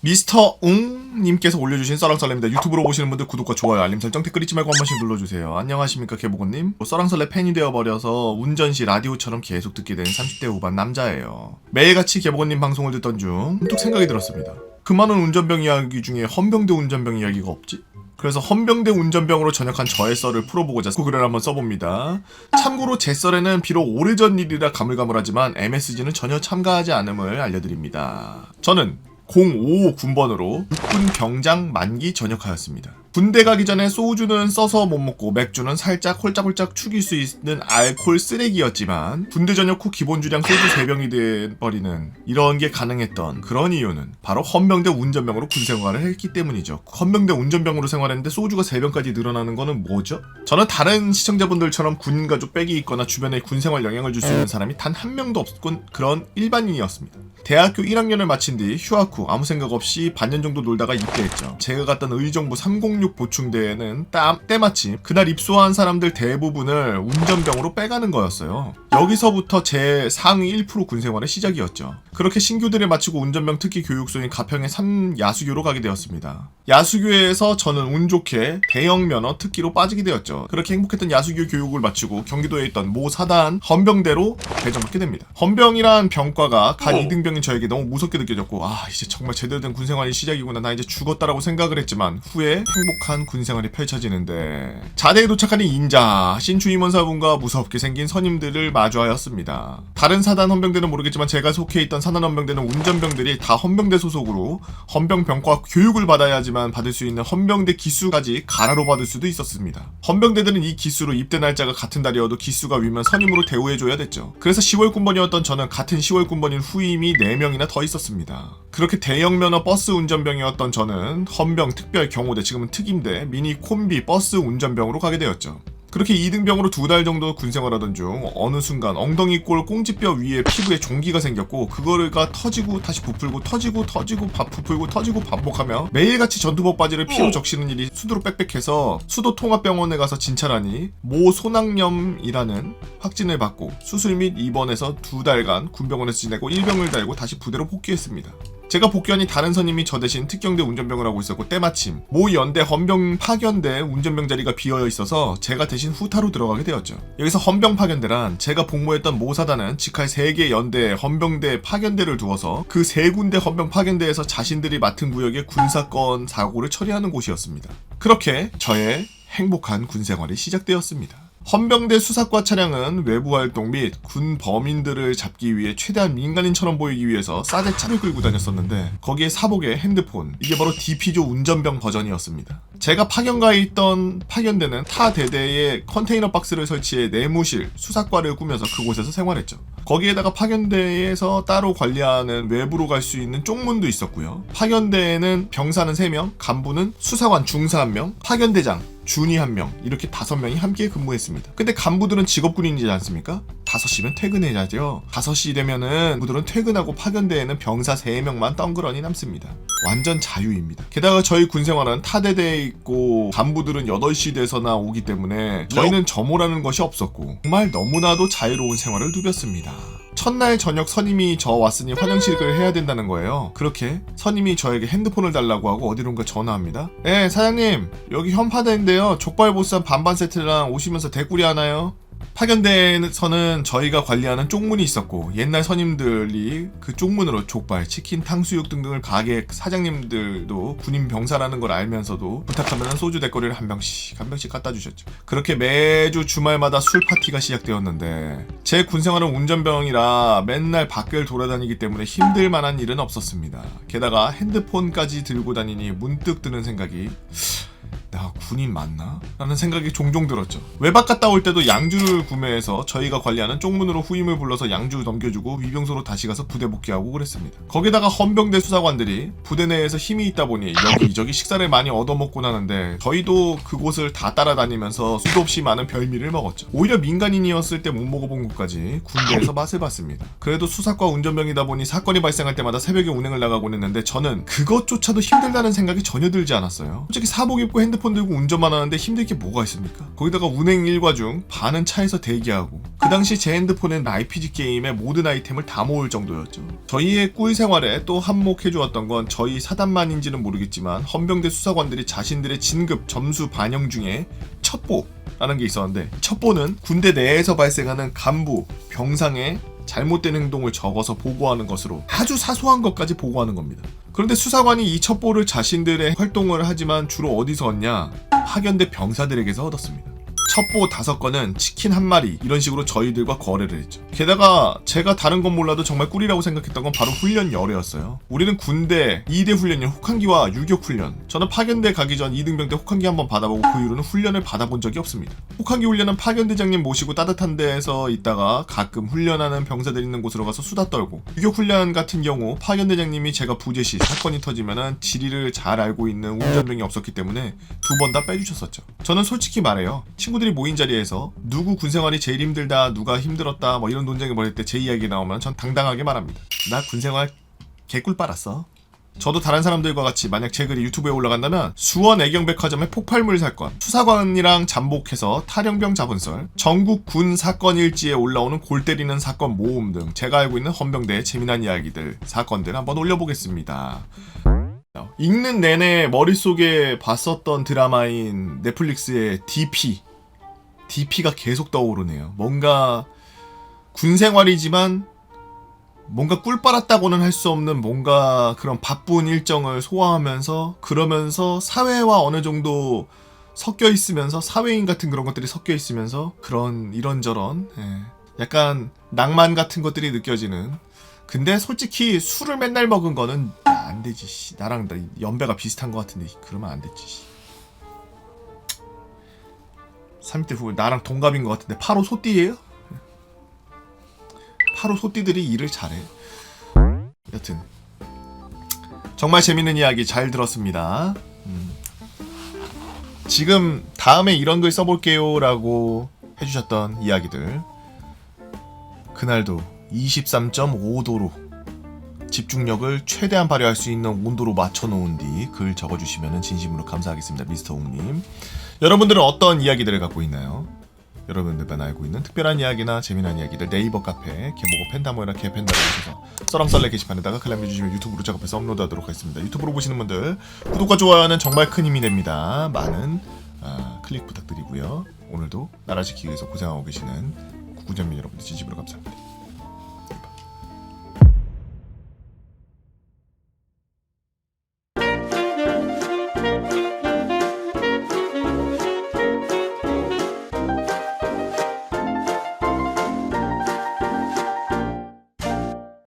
미스터 웅님께서 올려주신 썰랑썰레입니다. 유튜브로 보시는 분들 구독과 좋아요, 알림 설정, 댓글 잊지 말고 한 번씩 눌러주세요. 안녕하십니까, 개보건님. 썰랑썰레 팬이 되어버려서 운전 시 라디오처럼 계속 듣게 된 30대 후반 남자예요. 매일같이 개보건님 방송을 듣던 중 문득 생각이 들었습니다. 그 많은 운전병 이야기 중에 헌병대 운전병 이야기가 없지? 그래서 헌병대 운전병으로 전역한 저의 썰을 풀어보고자 글을 한번 써봅니다. 참고로 제 썰에는 비록 오래전 일이라 가물가물하지만 MSG는 전혀 참가하지 않음을 알려드립니다. 저는 055 군번으로 육군 병장 만기 전역하였습니다. 군대 가기 전에 소주는 써서 못 먹고 맥주는 살짝 홀짝홀짝 축일 수 있는 알코올 쓰레기였지만 군대 전역 후 기본 주량 소주 3병이 돼버리는 이런 게 가능했던 그런 이유는 바로 헌병대 운전병으로 군 생활을 했기 때문이죠. 헌병대 운전병으로 생활했는데 소주가 3병까지 늘어나는 거는 뭐죠? 저는 다른 시청자분들처럼 군 가족 빽이 있거나 주변에 군 생활 영향을 줄 수 있는 사람이 단 한 명도 없군 그런 일반인이었습니다. 대학교 1학년을 마친 뒤 휴학 후 아무 생각 없이 반년 정도 놀다가 입대했죠. 제가 갔던 의정부 306 보충대에는 때마침 그날 입소한 사람들 대부분을 운전병으로 빼가는 거였어요. 여기서부터 제 상위 1% 군생활의 시작이었죠. 그렇게 신교대를 마치고 운전병 특기 교육소인 가평의 3야수교로 가게 되었습니다. 야수교에서 저는 운 좋게 대형 면허 특기로 빠지게 되었죠. 그렇게 행복했던 야수교 교육을 마치고 경기도에 있던 모 사단 헌병대로 배정받게 됩니다. 헌병이란 병과가 간 2등병인 저에게 너무 무섭게 느껴졌고 이제 정말 제대로 된 군생활이 시작이구나, 나 이제 죽었다라고 생각을 했지만 후에 행복한 군생활이 펼쳐지는데 자대에 도착하니 인자 신추 임원사분과 무섭게 생긴 선임들을 마주하였습니다. 다른 사단 헌병대는 모르겠지만 제가 속해 있던 사단 헌병대는 운전병들이 다 헌병대 소속으로 헌병병과 교육을 받아야지만 받을 수 있는 헌병대 기수까지 가라로 받을 수도 있었습니다. 헌병대들은 이 기수로 입대 날짜가 같은 달이어도 기수가 위면 선임으로 대우해줘야 됐죠. 그래서 10월 군번이었던 저는 같은 10월 군번인 후임이 4명이나 더 있었습니다. 그렇게 대형 면허 버스 운전병이었던 저는 헌병, 특별, 경호대, 지금은 특임대, 미니 콤비 버스 운전병으로 가게 되었죠. 그렇게 2등병으로 2달 정도 군생활하던 중 어느 순간 엉덩이꼴 꽁지뼈 위에 피부에 종기가 생겼고 그거가 터지고 다시 부풀고 터지고 부풀고 터지고 반복하며 매일같이 전투복 바지를 피로 적시는 일이 수두로 빽빽해서 수도통합병원에 가서 진찰하니 모소낭염이라는 확진을 받고 수술 및 입원해서 2달간 군병원에서 지내고 일병을 달고 다시 부대로 복귀했습니다. 제가 복귀하니 다른 선임이 저 대신 특경대 운전병을 하고 있었고 때마침 모 연대 헌병 파견대 운전병 자리가 비어 있어서 제가 대신 후타로 들어가게 되었죠. 여기서 헌병 파견대란 제가 복무했던 모 사단은 직할 3개 연대 헌병대 파견대를 두어서 그 3군데 헌병 파견대에서 자신들이 맡은 구역의 군사건 사고를 처리하는 곳이었습니다. 그렇게 저의 행복한 군생활이 시작되었습니다. 헌병대 수사과 차량은 외부 활동 및 군 범인들을 잡기 위해 최대한 민간인처럼 보이기 위해서 싸제 차를 끌고 다녔었는데 거기에 사복에 핸드폰, 이게 바로 DP조 운전병 버전이었습니다. 제가 파견가에 있던 파견대는 타 대대에 컨테이너 박스를 설치해 내무실, 수사과를 꾸며서 그곳에서 생활했죠. 거기에다가 파견대에서 따로 관리하는 외부로 갈 수 있는 쪽문도 있었고요. 파견대에는 병사는 3명, 간부는 수사관 중사 1명, 파견대장 준이 1명, 이렇게 5명이 함께 근무했습니다. 근데 간부들은 직업군인이지 않습니까? 5시면 퇴근해야죠. 5시 되면은 간부들은 퇴근하고 파견대에는 병사 3명만 덩그러니 남습니다. 완전 자유입니다. 게다가 저희 군생활은 타대대에 있고 간부들은 8시 돼서나 오기 때문에 저희는 점호라는 것이 없었고 정말 너무나도 자유로운 생활을 누렸습니다. 첫날 저녁 선임이 저 왔으니 화장실을 해야 된다는 거예요. 그렇게 선임이 저에게 핸드폰을 달라고 하고 어디론가 전화합니다. 네, 사장님, 여기 현파대인데요, 족발보쌈 반반 세트랑 오시면서 대꾸리 하나요? 파견대에서는 저희가 관리하는 쪽문이 있었고 옛날 선임들이 그 쪽문으로 족발, 치킨, 탕수육 등등을 가게 사장님들도 군인 병사라는 걸 알면서도 부탁하면 소주 대거리를 한 병씩 갖다 주셨죠. 그렇게 매주 주말마다 술 파티가 시작되었는데 제 군생활은 운전병이라 맨날 밖을 돌아다니기 때문에 힘들 만한 일은 없었습니다. 게다가 핸드폰까지 들고 다니니 문득 드는 생각이 나 군인 맞나? 라는 생각이 종종 들었죠. 외박 갔다 올 때도 양주를 구매해서 저희가 관리하는 쪽문으로 후임을 불러서 양주 넘겨주고 위병소로 다시 가서 부대 복귀하고 그랬습니다. 거기다가 헌병대 수사관들이 부대 내에서 힘이 있다 보니 여기저기 식사를 많이 얻어먹곤 하는데 저희도 그곳을 다 따라다니면서 수도 없이 많은 별미를 먹었죠. 오히려 민간인이었을 때 못 먹어본 것까지 군대에서 맛을 봤습니다. 그래도 수사과 운전병이다 보니 사건이 발생할 때마다 새벽에 운행을 나가곤 했는데 저는 그것조차도 힘들다는 생각이 전혀 들지 않았어요. 솔직히 사복 입고 핸드폰 핸드폰 들고 운전만 하는데 힘들 게 뭐가 있습니까? 거기다가 운행 일과 중 반은 차에서 대기하고 그 당시 제 핸드폰엔 RPG 게임의 모든 아이템을 다 모을 정도였죠. 저희의 꿀 생활에 또 한몫해주었던 건 저희 사단만인지는 모르겠지만 헌병대 수사관들이 자신들의 진급 점수 반영 중에 첩보라는 게 있었는데, 첩보는 군대 내에서 발생하는 간부, 병상의 잘못된 행동을 적어서 보고하는 것으로 아주 사소한 것까지 보고하는 겁니다. 그런데 수사관이 이 첩보를 자신들의 활동을 하지만 주로 어디서 얻냐? 파견대 병사들에게서 얻었습니다. 첩보 5건은 치킨 1마리 이런 식으로 저희들과 거래를 했죠. 게다가 제가 다른 건 몰라도 정말 꿀이라고 생각했던 건 바로 훈련 열애였어요. 우리는 군대 2대 훈련인 혹한기와 유격 훈련, 저는 파견대 가기 전 2등병 때 혹한기 한번 받아보고 그 이후로는 훈련을 받아본 적이 없습니다. 혹한기 훈련은 파견대장님 모시고 따뜻한 데에서 있다가 가끔 훈련하는 병사들 있는 곳으로 가서 수다 떨고, 유격 훈련 같은 경우 파견대장님이 제가 부재시 사건이 터지면은 지리를 잘 알고 있는 운전병이 없었기 때문에 2번 다 빼주셨었죠. 저는 솔직히 말해요, 친구들이 모인 자리에서 누구 군생활이 제일 힘들다, 누가 힘들었다 뭐 이런 논쟁을 벌일 때 제 이야기 나오면 전 당당하게 말합니다. 나 군생활 개꿀 빨았어. 저도 다른 사람들과 같이 만약 제 글이 유튜브에 올라간다면 수원 애경백화점에 폭발물 사건, 수사관이랑 잠복해서 탈영병 잡은 썰, 전국 군 사건 일지에 올라오는 골 때리는 사건 모음 등 제가 알고 있는 헌병대의 재미난 이야기들, 사건들 한번 올려보겠습니다. 읽는 내내 머릿속에 봤었던 드라마인 넷플릭스의 DP가 계속 떠오르네요. 뭔가 군생활이지만 뭔가 꿀 빨았다고는 할 수 없는 뭔가 그런 바쁜 일정을 소화하면서, 그러면서 사회와 어느 정도 섞여 있으면서, 사회인 같은 그런 것들이 섞여 있으면서 그런 이런저런 약간 낭만 같은 것들이 느껴지는. 근데 솔직히 술을 맨날 먹은 거는 안 되지. 나랑 연배가 비슷한 것 같은데 그러면 안 되지. 30대 후에 나랑 동갑인 것 같은데 8호 소띠예요? 8호 소띠들이 일을 잘해. 여튼 정말 재밌는 이야기 잘 들었습니다. 지금 다음에 이런 글 써볼게요 라고 해주셨던 이야기들, 그날도 23.5도로 집중력을 최대한 발휘할 수 있는 온도로 맞춰놓은 뒤 글 적어주시면 진심으로 감사하겠습니다. 미스터 웅님. 여러분들은 어떤 이야기들을 갖고 있나요? 여러분들만 알고 있는 특별한 이야기나 재미난 이야기들 네이버 카페 개보고 팬다모이나 개팬다로 오셔서 썰렁썰레 게시판에다가 글 남겨주시면 유튜브로 작업해서 업로드하도록 하겠습니다. 유튜브로 보시는 분들 구독과 좋아요는 정말 큰 힘이 됩니다. 많은 클릭 부탁드리고요. 오늘도 나라 지키기 위해서 고생하고 계시는 구구장민 여러분들 진심으로 감사합니다.